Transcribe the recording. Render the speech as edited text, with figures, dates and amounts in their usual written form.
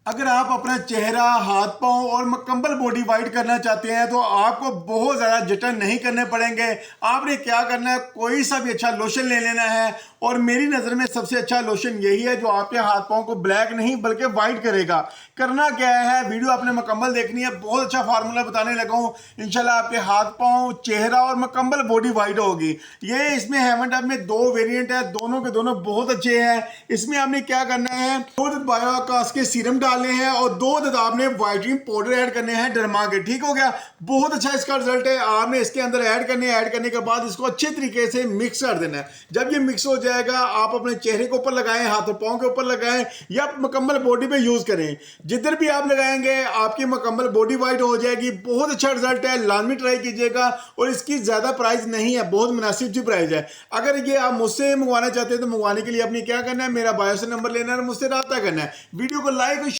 अगर आप अपना चेहरा, हाथ पांव और मुकम्मल बॉडी वाइट करना चाहते हैं तो आपको बहुत ज़्यादा जतन नहीं करने पड़ेंगे। आपने क्या करना है, कोई सा भी अच्छा लोशन ले लेना है और मेरी नज़र में सबसे अच्छा लोशन यही है जो आपके हाथ पांव को ब्लैक नहीं बल्कि वाइट करेगा। करना क्या है, वीडियो आपने मुकम्मल देखनी है। बहुत अच्छा फार्मूला बताने लगा हूँ। इंशाल्लाह आपके हाथ पांव, चेहरा और मुकम्मल बॉडी वाइट होगी। ये इसमें हेवन टैब में दो वेरिएंट है, दोनों के दोनों बहुत अच्छे हैं। इसमें आपने क्या करना है, बायो आकाश के सीरम डालने हैं और 2 अदद आपने वाइटनिंग पाउडर ऐड करने हैं डरमा के। ठीक हो गया, बहुत अच्छा इसका रिजल्ट है। आपने इसके अंदर ऐड करने के बाद इसको अच्छे तरीके से मिक्स कर देना है। जब ये मिक्स हो जाएगा आप अपने चेहरे के ऊपर लगाएं, हाथों पांव के ऊपर लगाएं या मुकम्मल बॉडी पे यूज करें। जिधर भी आप लगाएंगे आपकी मुकम्मल बॉडी वाइट हो जाएगी। बहुत अच्छा रिजल्ट है, लाजमी ट्राई कीजिएगा। और इसकी ज्यादा प्राइस नहीं है, बहुत मुनासिब सी प्राइस है। अगर ये आप मुझसे मंगवाना चाहते हैं तो मंगवाने के लिए आपने क्या करना है, मेरा बायो से नंबर लेना है और मुझसे रब्ता करना है। वीडियो को लाइक